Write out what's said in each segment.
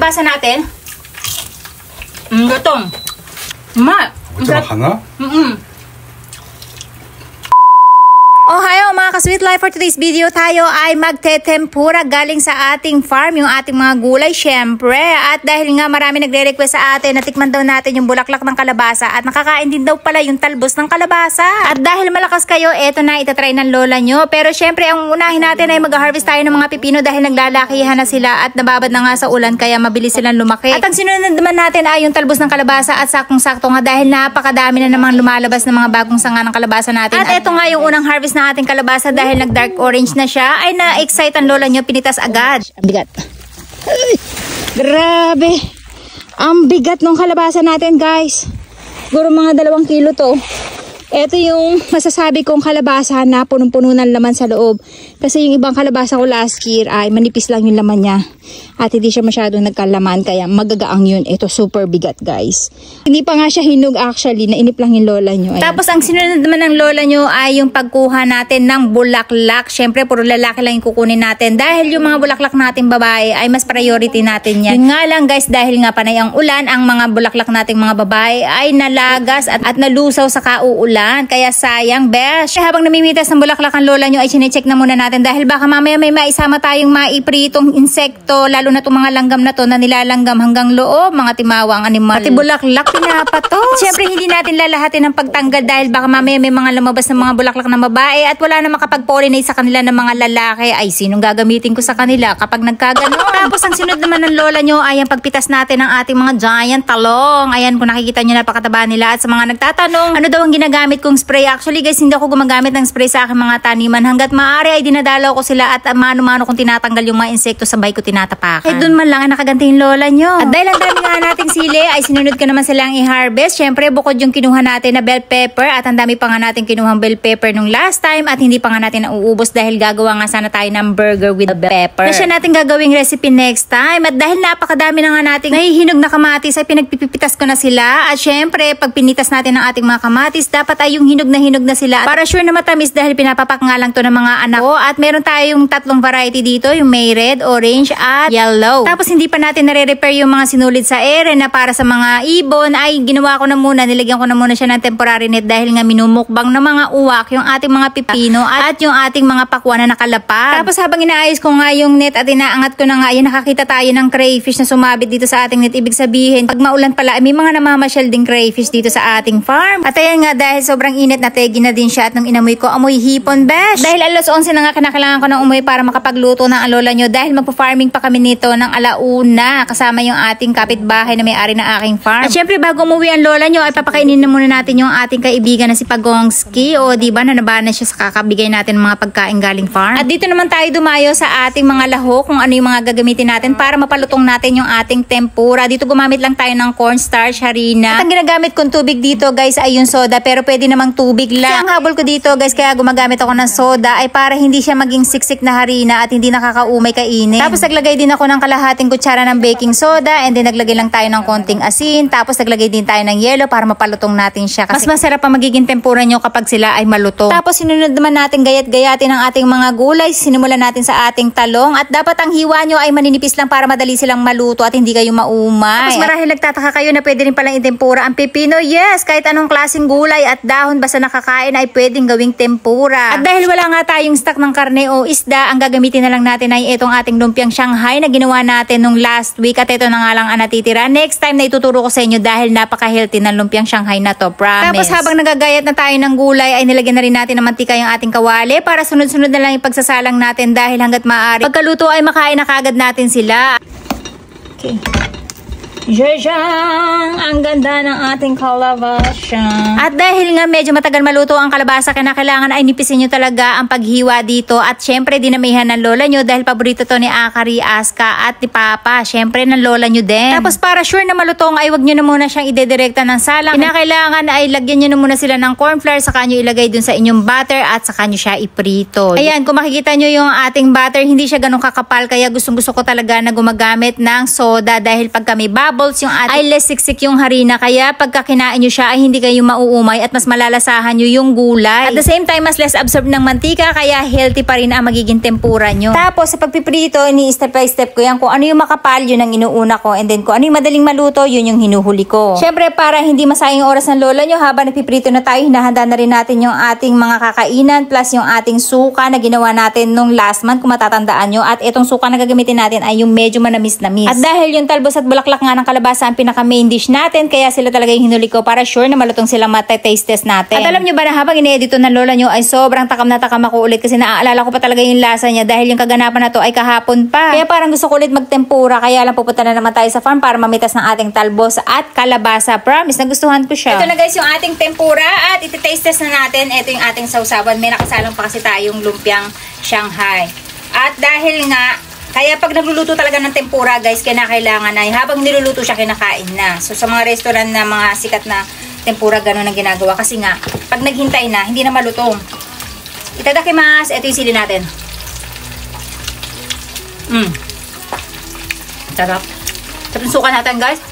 kalabasa natin. Lutong. Masarap hanga? Oh, hayo mga ka-sweet life, for today's video tayo ay magte-tempura galing sa ating farm, yung ating mga gulay syempre. At dahil nga marami nagre-request sa atin na tikman daw natin yung bulaklak ng kalabasa at nakakain din daw pala yung talbos ng kalabasa. At dahil malakas kayo, eto na itatry ng lola nyo. Pero syempre ang unahin natin ay mag-harvest tayo ng mga pipino dahil naglalakihan na sila at nababad na nga sa ulan kaya mabilis silang lumaki. At ang sinunod naman natin ay yung talbos ng kalabasa at saktong-sakto nga dahil napakadami na namang lumalabas ng mga bagong sanga ng kalabasa natin. At eto nga yung unang harvest ng ating kalabasa dahil nag dark orange na siya ay na-excite ang lola nyo, pinitas agad. Ang bigat. Ay, grabe. Ang bigat ng kalabasa natin guys. Siguro mga 2 kilo to. Ito yung masasabi kong kalabasa na punong-puno ng laman sa loob. Kasi yung ibang kalabasa ko last year ay manipis lang yung laman niya. At hindi siya masyadong nagkalaman kaya magagaang yun. Ito super bigat guys. Hindi pa nga siya hinog actually. Nainip lang yung lola nyo. Ayan. Tapos ang sinunod naman ng lola nyo ay yung pagkuha natin ng bulaklak. Siyempre puro lalaki lang yung kukunin natin. Dahil yung mga bulaklak natin babae ay mas priority natin yan. Yun nga lang guys, dahil nga panay ang ulan, ang mga bulaklak nating mga babae ay nalagas at nalusaw sa kauulan. Kaya sayang, besh. Habang namimitas ng bulaklak ang lola nyo ay sinecheck na muna natin dahil baka mamaya may maisama tayong maipritong insekto, lalo na itong mga langgam na to na nilalanggam hanggang loob, mga timawang animal. Pati bulaklak, pinapatos. Siyempre hindi natin lalahatin ng pagtanggal dahil baka mamaya may mga lumabas ng mga bulaklak ng babae at wala na makapag-pollinate sa kanila ng mga lalaki. Ay, sinong gagamitin ko sa kanila kapag nagkaganon? Tapos ang sinunod naman ng lola nyo ay ang pagpitas natin ng ating mga giant talong. Ayan, kung nakikita nyo napakataba nila. At sa mga nagtatanong, ano daw ang ginagamit kong spray? Actually guys, hindi ako gumagamit ng spray sa aking mga taniman. Hanggat maaari ay dinadalaw ko sila at mano-mano kung tinatanggal yung mga insekto, sabay ko tinatapakan. Ay dun man lang ang nakaganti yung lola nyo. At dahil ang dami nga nating sili ay sinunod ko naman silang i-harvest. Syempre bukod yung kinuha natin na bell pepper at ang dami pa nga natin kinuhang bell pepper nung last time at hindi pa nga natin nauubos dahil gagawa nga sana tayo ng burger with bell pepper. Na siya natin gagawing recipe next time. At dahil napakadami na nga nating nahihinog na kamatis ay pinagpipitas ko na sila. At syempre pag pinitas natin ang ating mga kamatis, dapat ay yung hinog na sila para sure na matamis dahil pinapapak nga lang to ng mga anak ko. At meron tayong 3 variety dito, yung may red, orange at yellow. Tapos hindi pa natin nare-repair yung mga sinulid sa ere na para sa mga ibon ay ginawa ko na muna, nilagyan ko na muna siya ng temporary net dahil nga minumukbang ng mga uwak yung ating mga pipino at yung ating mga pakwan na nakalapag. Tapos habang inaayos ko nga yung net at inaangat ko na nga, yan nakakita tayo ng crayfish na sumabit dito sa ating net. Ibig sabihin, pag maulan pala, may mga namamasyal ding crayfish dito sa ating farm. At ayan nga, dahil sobrang init na tegi na din siya at nung inamoy ko, amoy hipon, besh. Dahil alas 11 na nga kinakailangan ko ng umuwi para makapagluto ng alola nyo dahil magpo-farming pa kami nito ng alauna kasama yung ating kapitbahay na may-ari ng aking farm. At syempre bago umuwi ang lola nyo ay papakainin na muna natin yung ating kaibigan na si Pagongski o diba na nabana siya sa kakabigay natin ng mga pagkain galing farm. At dito naman tayo dumayo sa ating mga lahok kung ano yung mga gagamitin natin para mapalutong natin yung ating tempura. Dito gumamit lang tayo ng cornstarch, harina. At ang ginagamit kong tubig dito guys ay yung soda pero pwede namang tubig lang. Kasi ang habol ko dito guys kaya gumagamit ako ng soda ay para hindi siya maging siksik na harina at hindi nakakaumay kainin. Tapos naglagay din ako ng kalahating kutsara ng baking soda and then naglagay lang tayo ng konting asin. Tapos naglagay din tayo ng yelo para mapalutong natin siya. Kasi mas masarap pa magiging tempura nyo kapag sila ay malutong. Tapos sinunod naman natin gayat-gayatin ang ating mga gulay. Sinimulan natin sa ating talong at dapat ang hiwa nyo ay maninipis lang para madali silang maluto at hindi kayo maumay. Tapos marahil nagtataka kayo na pwede rin palang itempura ang pipino. Yes, kahit anong klaseng gulay at dahon basta nakakain ay pwedeng gawing tempura. At dahil wala nga tayong stock ng karne o isda, ang gagamitin na lang natin ay itong ating lumpiang Shanghai na ginawa natin nung last week at ito na nga lang ang natitira. Next time na ituturo ko sa inyo dahil napaka-healthy ng lumpiang Shanghai na to, promise. Tapos habang nagagayat na tayo ng gulay ay nilagyan na rin natin ng mantika yung ating kawali para sunod-sunod na lang ipagsasalang natin dahil hanggat maaari pagkaluto ay makain na kagad natin sila. Okay. Jajang! Ang ganda ng ating kalabasa. At dahil nga medyo matagal maluto ang kalabasa, kailangan ay nipisin nyo talaga ang paghiwa dito. At syempre dinamihan ng lola nyo dahil paborito to ni Akari, Aska at ni Papa. Syempre ng lola nyo din. Tapos para sure na malutong ay wag nyo na muna siyang idedirekta ng salang. Kinakailangan ay lagyan nyo na muna sila ng corn flour, saka nyo ilagay dun sa inyong butter at saka nyo siya iprito. Ayan, kung makikita nyo yung ating butter, hindi siya ganun kakapal. Kaya gustong gusto ko talaga na gumagamit ng soda dahil pag kami baboy bubbles yung ating, ay less siksik yung harina. Kaya pagka kinain nyo siya ay hindi kayo mauumay at mas malalasahan nyo yung gulay. At the same time, mas less absorb ng mantika kaya healthy pa rin ang magiging tempura nyo. Tapos sa pagpiprito, ini-step by step ko yan kung ano yung makapal, yun ang inuuna ko. And then kung ano yung madaling maluto, yun yung hinuhuli ko. Syempre para hindi masayang oras ng lola nyo habang nagpiprito na tayo, hinahanda na rin natin yung ating mga kakainan plus yung ating suka na ginawa natin nung last month kung matatandaan nyo. At itong suka na gagamitin natin ay yung medyo manamis-namis. At dahil yung talbos at bulaklak nga ng kalabasa ang pinaka main dish natin, kaya sila talaga yung hinuli ko para sure na malutong silang mata-taste test natin. At alam nyo ba na habang ine-edito ng lola nyo ay sobrang takam na takam ako ulit kasi naaalala ko pa talaga yung lasa niya dahil yung kaganapan na to ay kahapon pa. Kaya parang gusto ko ulit magtempura kaya lang pupunta na naman tayo sa farm para mamitas ng ating talbos at kalabasa. Promise, nagustuhan ko siya. Ito na guys yung ating tempura at iti-taste test na natin. Ito yung ating sausawan. May nakasalang pa kasi tayong lumpiang Shanghai. At dahil nga kaya pag nagluluto talaga ng tempura guys, kailangan ay habang niluluto siya kinakain na. So sa mga restaurant na mga sikat na tempura ganun ang ginagawa. Kasi nga, pag naghintay na, hindi na malutong. Itadakimasu, ito yung sili natin. Sarap. Sarap yung suka natin guys.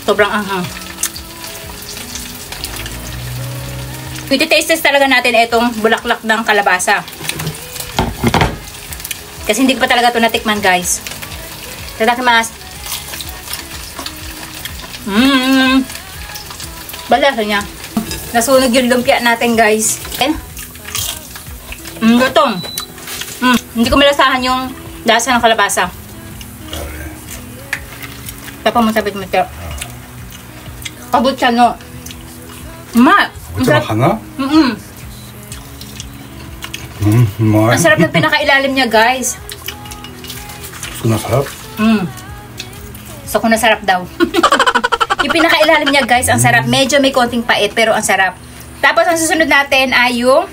Sobrang anghang. Iti-taste test talaga natin itong bulaklak ng kalabasa. Kasi hindi ko pa talaga ito natikman guys. Itadakimasu. Balasa niya. Nasunog yung lumpia natin guys. Lutong. Hindi ko malasahan yung lasa ng kalabasa. Tapos mo sabit mo ito. Kabutsyan no. Ma! Ang sarap ng pinakailalim niya guys. Sarap? So kung nasarap daw. Yung pinakailalim niya guys, ang sarap. Medyo may konting pait pero ang sarap. Tapos ang susunod natin ay yung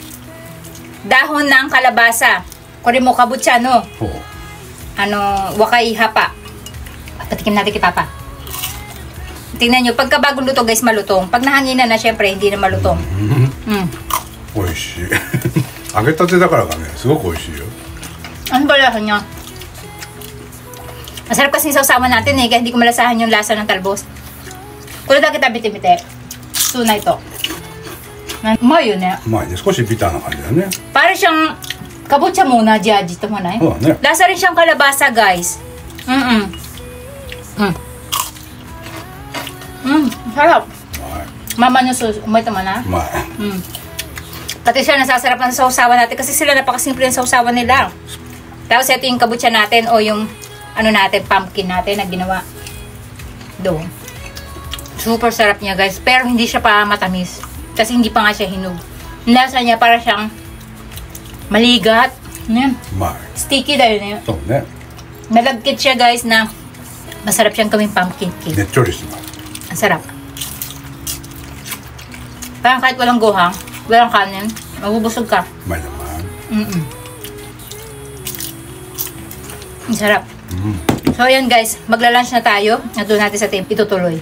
dahon ng kalabasa. Kore mo kabutsyan no. Wakay hapa. Patikim natin kay Papa. Tingnan nyo, pagka bagong luto guys, malutong. Pag nahanginan na, syempre, hindi na malutong. Oishii. 揚げたてだからかね、すごく美味しいよ。 Ano ba lasa niya? Masarap kasi sausawan natin eh, kaya hindi ko malasahan yung lasa ng talbos. Kung na kita bitimite, tunay ito. Umayo ne. うまいね、少しビターな感じだね。 Para siyang kabutsya muna, Jiaji. Ito muna eh. Lasa rin siyang kalabasa guys. Sarap. Mama nyo umay ito na. Pati siya nasasarapan sa sausawan natin kasi sila napakasimple yung sausawan nila. Tapos ito yung kabutsya natin o yung natin, pumpkin natin na ginawa doon. Super sarap niya guys. Pero hindi siya pa matamis. Kasi hindi pa nga siya hinog. Ang lasa niya para siyang maligat. Sticky dahil na yun. Nalagkit siya guys na masarap siyang gawing pumpkin cake. Ang sarap. Parang kahit walang gohang, walang kanin, mabubusog ka. Ang sarap. So ayan guys, magla-lunch na tayo. At doon natin sa tape itutuloy.